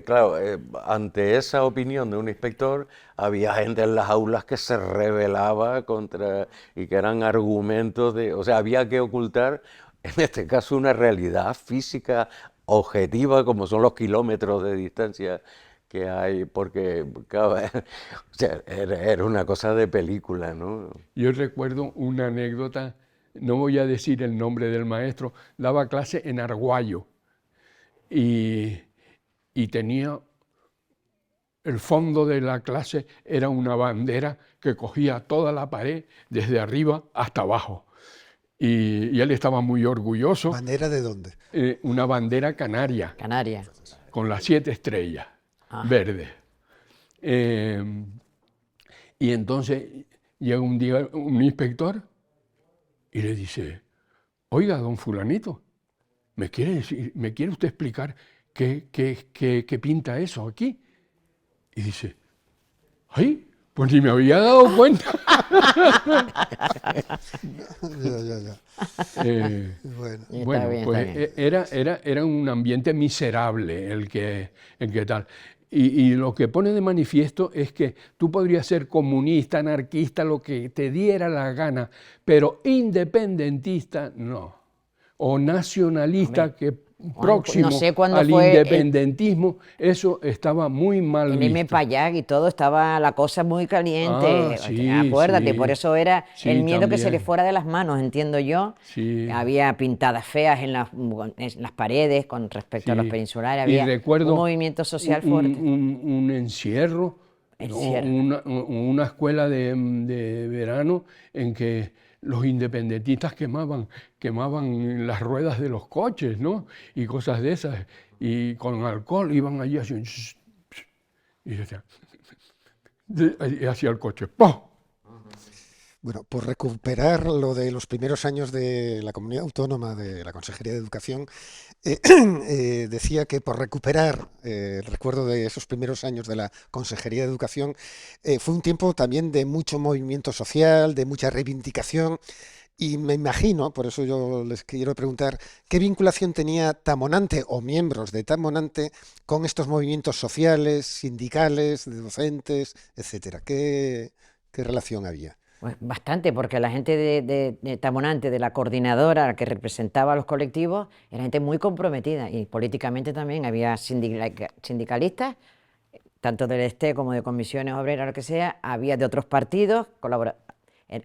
claro, ante esa opinión de un inspector, había gente en las aulas que se rebelaba contra, y que eran argumentos de, o sea, había que ocultar, en este caso, una realidad física objetiva, como son los kilómetros de distancia que hay, porque, claro, o sea, era una cosa de película, ¿no? Yo recuerdo una anécdota, no voy a decir el nombre del maestro, daba clase en Arguayo y tenía, el fondo de la clase era una bandera que cogía toda la pared desde arriba hasta abajo. Y él estaba muy orgulloso. ¿Bandera de dónde? Una bandera canaria, Canarias. con las 7 estrellas verdes. Y entonces llega un día un inspector y le dice: oiga, don fulanito, ¿me quiere usted explicar qué pinta eso aquí? Y dice: ¡ay! Pues ni me había dado cuenta. Ya. Bueno. Bueno, bien, pues está bien. era un ambiente miserable el que tal. Y lo que pone de manifiesto es que tú podrías ser comunista, anarquista, lo que te diera la gana, pero independentista no. O nacionalista, que próximo no sé cuándo al fue independentismo, eso estaba muy mal el visto. M. y todo, estaba la cosa muy caliente. Ah, sí, Acuérdate, sí. por eso era Sí, el miedo que se le también. fuera de las manos, entiendo yo. Sí. Había pintadas feas en las paredes con respecto a los Sí. peninsulares, Y había recuerdo un movimiento social fuerte. un encierro, Encierro. una escuela de verano en que los independentistas quemaban las ruedas de los coches, ¿no? Y cosas de esas. Y con alcohol iban allí así, y decían, hacia el coche, ¡pum! Bueno, por recuperar lo de los primeros años de la comunidad autónoma de la Consejería de Educación, decía que por recuperar el recuerdo de esos primeros años de la Consejería de Educación, fue un tiempo también de mucho movimiento social, de mucha reivindicación, y me imagino, por eso yo les quiero preguntar, ¿qué vinculación tenía Tamonante o miembros de Tamonante con estos movimientos sociales, sindicales, de docentes, etcétera? ¿Qué relación había? Pues bastante, porque la gente de Tamonante, de la coordinadora que representaba a los colectivos, era gente muy comprometida, y políticamente también había sindicalistas, tanto del ESTE como de comisiones obreras, lo que sea, había de otros partidos,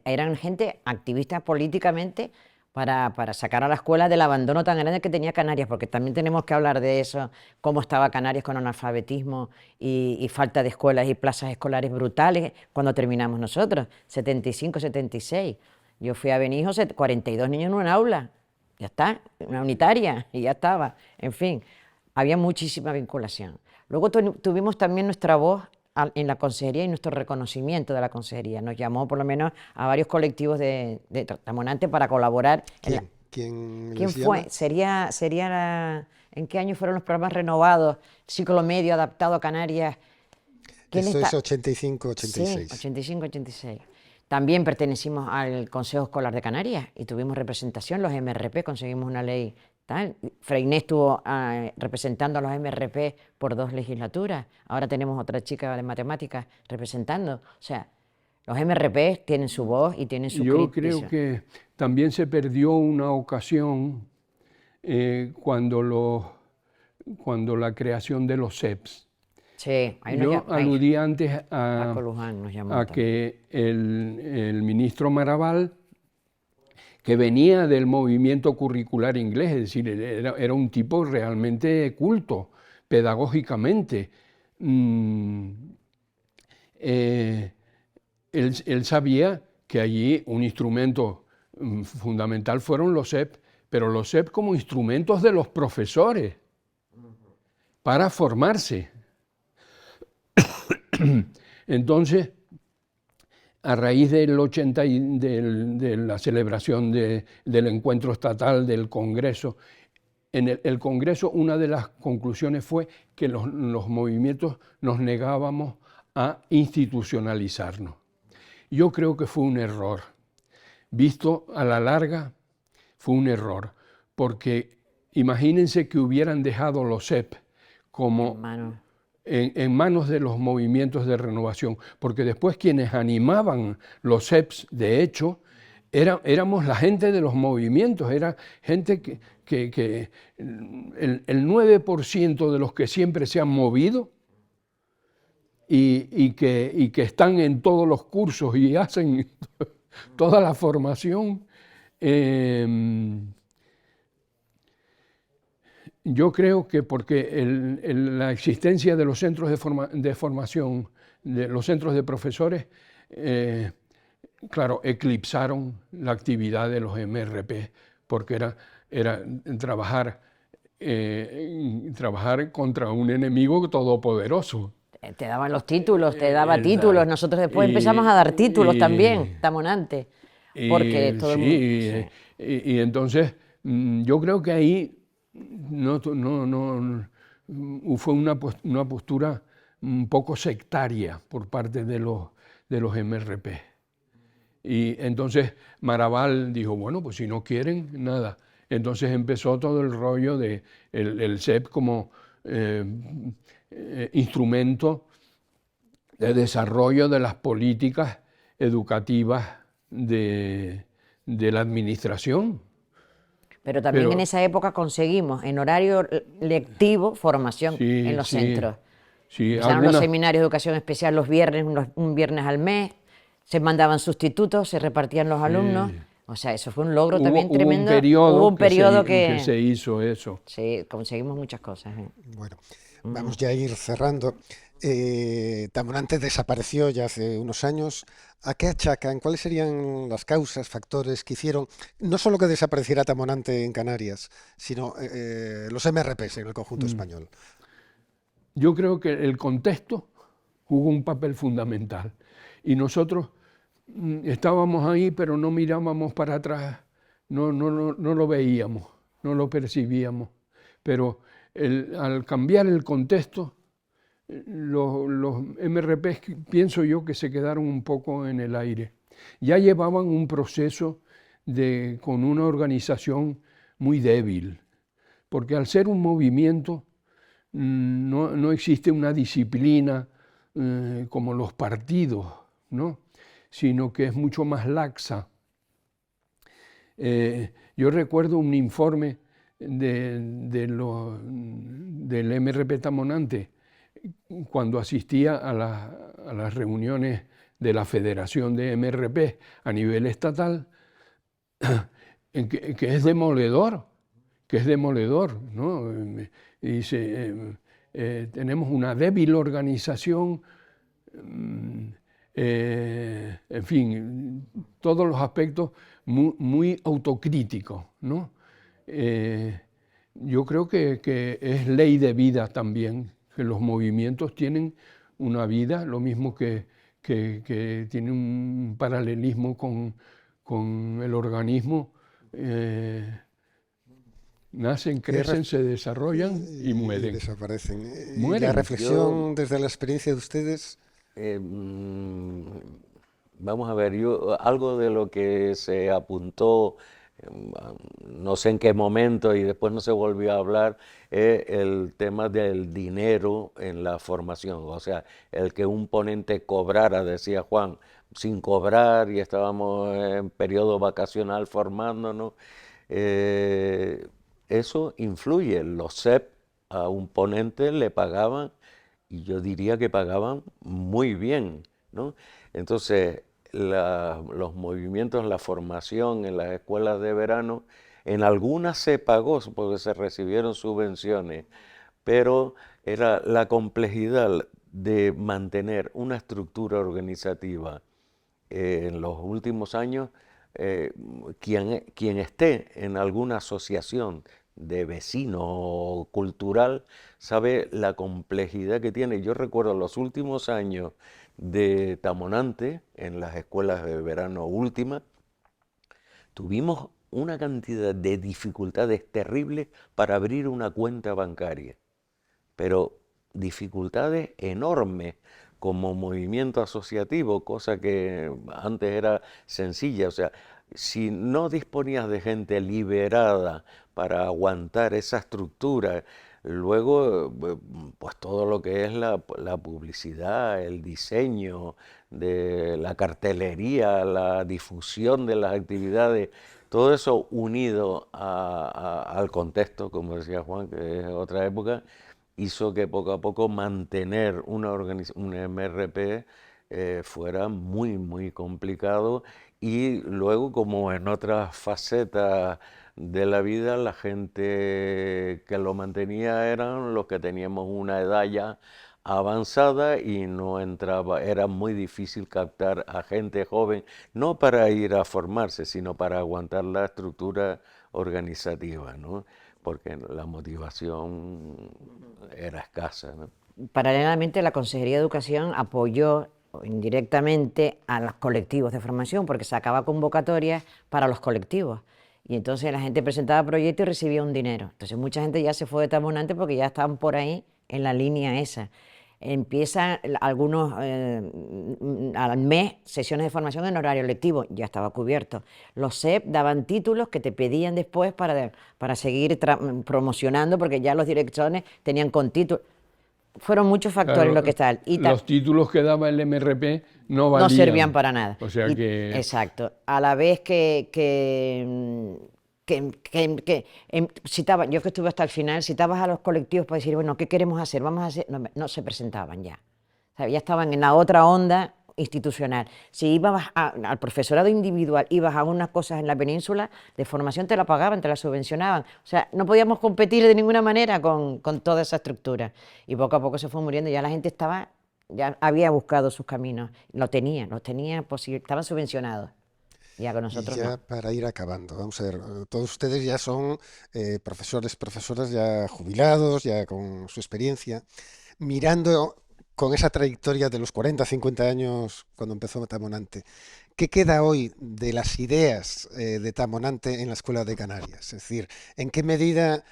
eran gente activista políticamente para sacar a la escuela del abandono tan grande que tenía Canarias, porque también tenemos que hablar de eso, cómo estaba Canarias con analfabetismo y falta de escuelas y plazas escolares brutales cuando terminamos nosotros, 75, 76. Yo fui a Benijo, 42 niños en un aula, ya está, una unitaria, y ya estaba. En fin, había muchísima vinculación. Luego tuvimos también nuestra voz en la consejería y nuestro reconocimiento de la consejería. Nos llamó por lo menos a varios colectivos de Tamonante para colaborar. ¿Quién ¿Quién les fue? llama? ¿En qué año fueron los programas renovados? Ciclo medio adaptado a Canarias. ¿Quién Esto está? es 85-86. Sí, 85-86. También pertenecimos al Consejo Escolar de Canarias y tuvimos representación, los MRP, conseguimos una ley tal. Freiné estuvo representando a los MRP por 2 legislaturas. Ahora tenemos otra chica de matemáticas representando. O sea, los MRP tienen su voz y tienen su Yo crítica. creo que también se perdió una ocasión cuando la creación de los CEPs. Sí, ahí Yo aludí antes Paco Luján nos llamó a también. que el ministro Maraval, que venía del movimiento curricular inglés, es decir, era un tipo realmente culto, pedagógicamente. Eh, él sabía que allí un instrumento fundamental fueron los SEP, pero los SEP como instrumentos de los profesores para formarse. Entonces, a raíz del 80 de la celebración del encuentro estatal del Congreso, en el Congreso una de las conclusiones fue que los movimientos nos negábamos a institucionalizarnos. Yo creo que fue un error. Visto a la larga, fue un error, porque imagínense que hubieran dejado los SEP como en manos de los movimientos de renovación, porque después quienes animaban los SEPs, de hecho, éramos la gente de los movimientos, era gente que el 9% de los que siempre se han movido y que están en todos los cursos y hacen toda la formación. Yo creo que porque la existencia de los centros de formación, de los centros de profesores, claro, eclipsaron la actividad de los MRP, porque era trabajar contra un enemigo todopoderoso. Te daban los títulos, te daba títulos. Nosotros después empezamos a dar títulos también, Tamonante. Porque todo el mundo... Y entonces yo creo que ahí fue una postura un poco sectaria por parte de los MRP. Y entonces Maraval dijo, bueno, pues si no quieren, nada. Entonces empezó todo el rollo de el SEP como instrumento de desarrollo de las políticas educativas de la administración. Pero también en esa época conseguimos en horario lectivo formación en los centros. Sí, empezaron los seminarios de educación especial los viernes, un viernes al mes, se mandaban sustitutos, se repartían los alumnos. O sea, eso fue un logro también tremendo. Hubo un periodo que se hizo eso. Sí, conseguimos muchas cosas. Bueno, vamos ya a ir cerrando. Tamonante desapareció ya hace unos años. ¿A qué achacan? ¿Cuáles serían las causas, factores que hicieron no solo que desapareciera Tamonante en Canarias, sino los MRPs en el conjunto español? Yo creo que el contexto jugó un papel fundamental y nosotros estábamos ahí, pero no mirábamos para atrás, no lo veíamos, no lo percibíamos. Pero al cambiar el contexto, los MRPs, pienso yo, que se quedaron un poco en el aire. Ya llevaban un proceso con una organización muy débil, porque al ser un movimiento no existe una disciplina como los partidos, ¿no? Sino que es mucho más laxa. Yo recuerdo un informe del MRP Tamonante, cuando asistía a las reuniones de la Federación de MRP a nivel estatal, que es demoledor, ¿no? Dice, tenemos una débil organización, en fin, todos los aspectos muy autocríticos, ¿no? Yo creo que es ley de vida también, que los movimientos tienen una vida, lo mismo que tiene un paralelismo con el organismo. Nacen, crecen, se desarrollan y mueren. Y desaparecen. Mueren. ¿Y la reflexión desde la experiencia de ustedes? Vamos a ver, algo de lo que se apuntó, no sé en qué momento y después no se volvió a hablar, es el tema del dinero en la formación. O sea, el que un ponente cobrara, decía Juan, sin cobrar y estábamos en periodo vacacional formándonos. Eso influye. Los SEP a un ponente le pagaban y yo diría que pagaban muy bien, ¿no? Entonces, los movimientos, la formación en las escuelas de verano, en algunas se pagó porque se recibieron subvenciones, pero era la complejidad de mantener una estructura organizativa. En los últimos años, quien esté en alguna asociación de vecino cultural sabe la complejidad que tiene. Yo recuerdo los últimos años de Tamonante, en las escuelas de verano últimas, tuvimos una cantidad de dificultades terribles para abrir una cuenta bancaria, pero dificultades enormes como movimiento asociativo, cosa que antes era sencilla. O sea, si no disponías de gente liberada para aguantar esa estructura, luego pues todo lo que es la publicidad, el diseño de la cartelería, la difusión de las actividades, todo eso unido al contexto, como decía Juan, que es otra época, hizo que poco a poco mantener un MRP fuera muy, muy complicado, y luego, como en otras facetas de la vida, la gente que lo mantenía eran los que teníamos una edad ya avanzada y no entraba, era muy difícil captar a gente joven, no para ir a formarse, sino para aguantar la estructura organizativa, ¿no? Porque la motivación era escasa, ¿no? Paralelamente, la Consejería de Educación apoyó indirectamente a los colectivos de formación, porque sacaba convocatorias para los colectivos. Y entonces la gente presentaba proyectos y recibía un dinero. Entonces mucha gente ya se fue de Tamonante porque ya estaban por ahí en la línea esa. Empiezan algunos al mes sesiones de formación en horario lectivo, ya estaba cubierto. Los CEP daban títulos que te pedían después para seguir promocionando, porque ya los directores tenían con títulos. Fueron muchos factores Claro, lo que tal. Y los títulos que daba el MRP no valían. no servían para nada. O sea que... Exacto. A la vez citaba, yo que estuve hasta el final, citabas a los colectivos para decir, bueno, ¿qué queremos hacer? Vamos a hacer. No se presentaban ya. O sea, ya estaban en la otra onda institucional. Si ibas al profesorado individual, ibas a unas cosas en la península, de formación te la pagaban, te la subvencionaban. O sea, no podíamos competir de ninguna manera con toda esa estructura. Y poco a poco se fue muriendo, ya la gente ya había buscado sus caminos, estaban subvencionados. Ya con nosotros Y ya no. para ir acabando, vamos a ver, todos ustedes ya son profesoras ya jubilados, ya con su experiencia, mirando con esa trayectoria de los 40, 50 años cuando empezó Tamonante, ¿qué queda hoy de las ideas de Tamonante en la Escuela de Canarias? Es decir, ¿en qué medida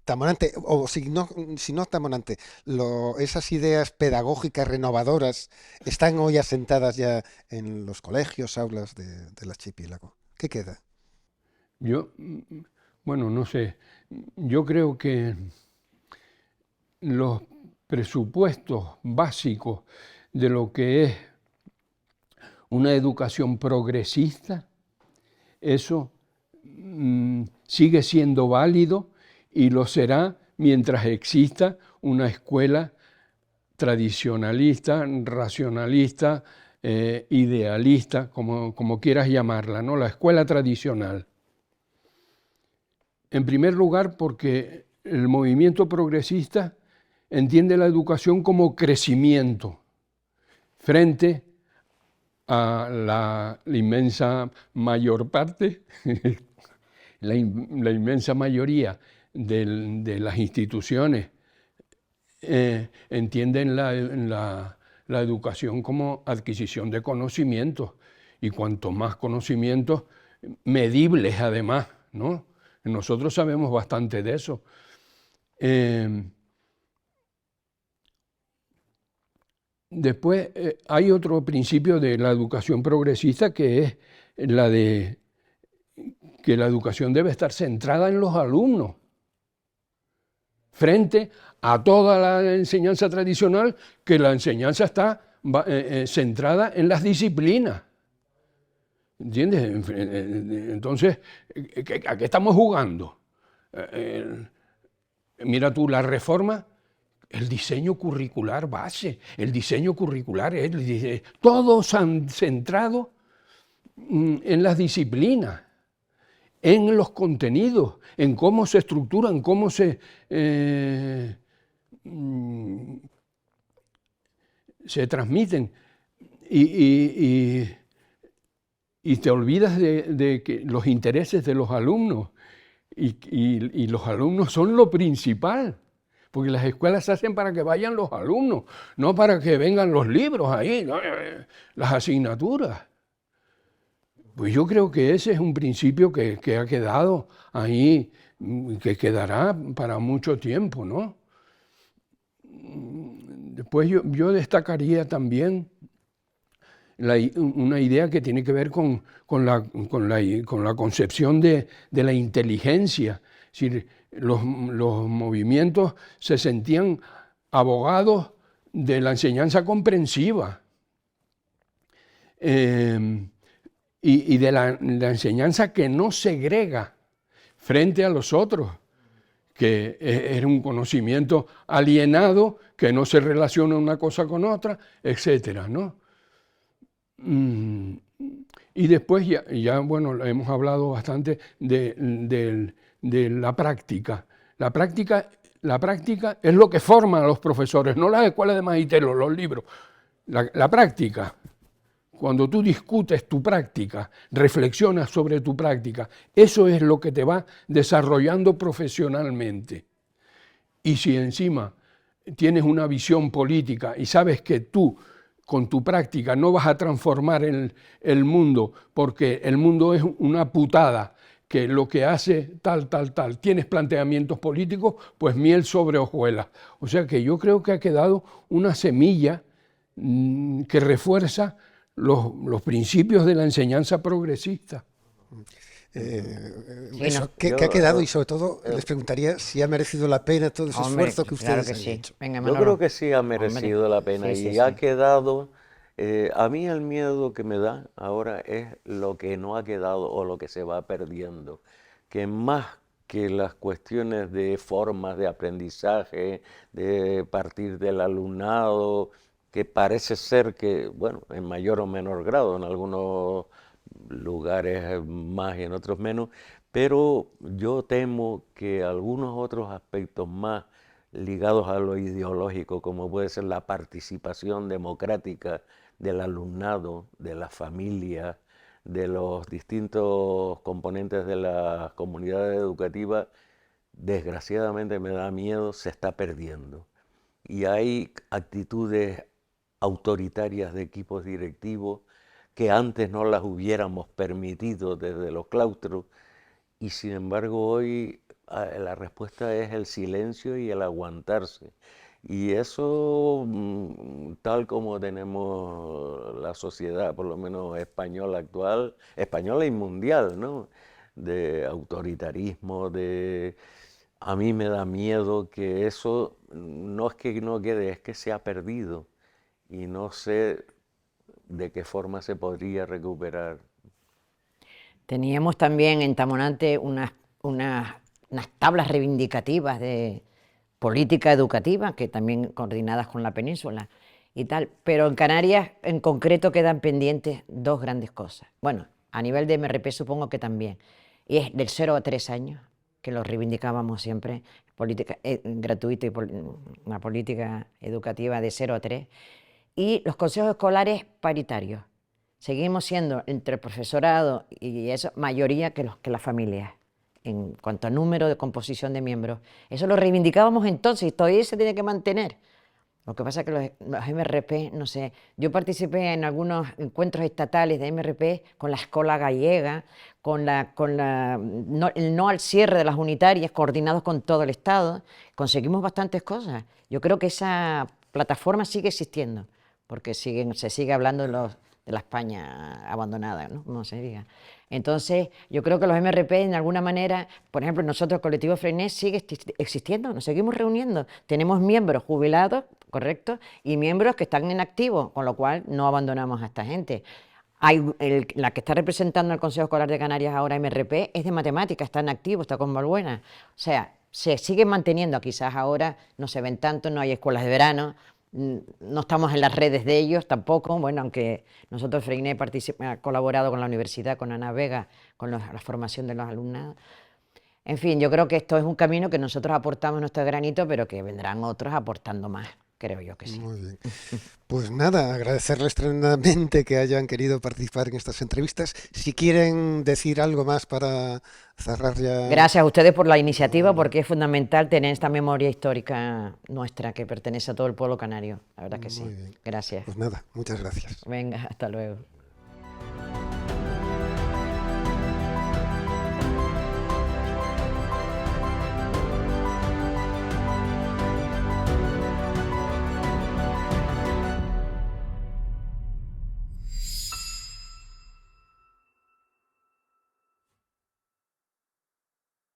Tamonante, o si no Tamonante, esas ideas pedagógicas renovadoras están hoy asentadas ya en los colegios, aulas del archipiélago? ¿Qué queda? Yo, bueno, no sé, yo creo que los presupuestos básicos de lo que es una educación progresista, eso sigue siendo válido y lo será mientras exista una escuela tradicionalista, racionalista, idealista, como quieras llamarla, ¿no? La escuela tradicional. En primer lugar, porque el movimiento progresista entiende la educación como crecimiento frente a la inmensa mayor parte, la inmensa mayoría de las instituciones entienden la educación como adquisición de conocimientos, y cuanto más conocimientos, medibles además, ¿no? Nosotros sabemos bastante de eso. Después hay otro principio de la educación progresista, que es la de que la educación debe estar centrada en los alumnos, frente a toda la enseñanza tradicional, que la enseñanza está centrada en las disciplinas. ¿Entiendes? Entonces, ¿a qué estamos jugando? Mira tú, la reforma, el diseño curricular base, el diseño curricular, todos han centrado en las disciplinas, en los contenidos, en cómo se estructuran, cómo se transmiten. Y te olvidas de que los intereses de los alumnos, y los alumnos son lo principal, porque las escuelas se hacen para que vayan los alumnos, no para que vengan los libros ahí, ¿no? Las asignaturas. Pues yo creo que ese es un principio que ha quedado ahí, que quedará para mucho tiempo, ¿no? Después yo destacaría también una idea que tiene que ver con la concepción de la inteligencia. Es decir, los movimientos se sentían abogados de la enseñanza comprensiva y de la enseñanza que no segrega frente a los otros, que era un conocimiento alienado, que no se relaciona una cosa con otra, etcétera, ¿no? Y después ya bueno, hemos hablado bastante de la práctica. La práctica es lo que forma a los profesores, no las escuelas de magisterio, los libros. La práctica, cuando tú discutes tu práctica, reflexionas sobre tu práctica, eso es lo que te va desarrollando profesionalmente. Y si encima tienes una visión política y sabes que tú con tu práctica no vas a transformar el mundo, porque el mundo es una putada, que lo que hace tal, tienes planteamientos políticos, pues miel sobre hojuelas. O sea que yo creo que ha quedado una semilla que refuerza los principios de la enseñanza progresista. Eso, ¿qué ha quedado? Y sobre todo les preguntaría si ha merecido la pena todo ese esfuerzo que ustedes han hecho. Venga, yo creo que sí ha merecido la pena y ha quedado. A mí el miedo que me da ahora es lo que no ha quedado o lo que se va perdiendo, que más que las cuestiones de formas de aprendizaje, de partir del alumnado, que parece ser que, bueno, en mayor o menor grado, en algunos lugares más y en otros menos, pero yo temo que algunos otros aspectos más ligados a lo ideológico, como puede ser la participación democrática del alumnado, de la familia, de los distintos componentes de las comunidades educativas, desgraciadamente me da miedo, se está perdiendo. Y hay actitudes autoritarias de equipos directivos que antes no las hubiéramos permitido desde los claustros, y sin embargo hoy la respuesta es el silencio y el aguantarse. Y eso, tal como tenemos la sociedad, por lo menos española actual, española y mundial, ¿no? De autoritarismo, a mí me da miedo que eso no es que no quede, es que se ha perdido y no sé de qué forma se podría recuperar. Teníamos también en Tamonante unas tablas reivindicativas de política educativa, que también coordinadas con la península y tal, pero en Canarias en concreto quedan pendientes dos grandes cosas. Bueno, a nivel de MRP supongo que también, y es del 0 a 3 años, que lo reivindicábamos siempre, política gratuita y una política educativa de 0 a 3, y los consejos escolares paritarios. Seguimos siendo entre el profesorado y eso, mayoría que las familias, en cuanto a número de composición de miembros. Eso lo reivindicábamos entonces y todavía se tiene que mantener. Lo que pasa es que los MRP, no sé, yo participé en algunos encuentros estatales de MRP con la escuela gallega, el no al cierre de las unitarias, coordinados con todo el Estado. Conseguimos bastantes cosas. Yo creo que esa plataforma sigue existiendo, porque se sigue hablando de la España abandonada, ¿no? Como se diga. Entonces, yo creo que los MRP, en alguna manera, por ejemplo, nosotros, el colectivo Freinet, sigue existiendo, nos seguimos reuniendo. Tenemos miembros jubilados, correcto, y miembros que están en activo, con lo cual no abandonamos a esta gente. La que está representando el Consejo Escolar de Canarias ahora, MRP, es de matemáticas, está en activo, está con Valbuena. O sea, se siguen manteniendo, quizás ahora no se ven tanto, no hay escuelas de verano, no estamos en las redes de ellos tampoco, bueno, aunque nosotros Freinet ha colaborado con la universidad, con Ana Vega, con la formación de los alumnos. En fin, yo creo que esto es un camino que nosotros aportamos nuestro granito, pero que vendrán otros aportando más, creo yo que sí. Muy bien. Pues nada, agradecerles tremendamente que hayan querido participar en estas entrevistas. Si quieren decir algo más para cerrar ya. Gracias a ustedes por la iniciativa, porque es fundamental tener esta memoria histórica nuestra que pertenece a todo el pueblo canario. La verdad que sí. Muy bien. Gracias. Pues nada, muchas gracias. Venga, hasta luego.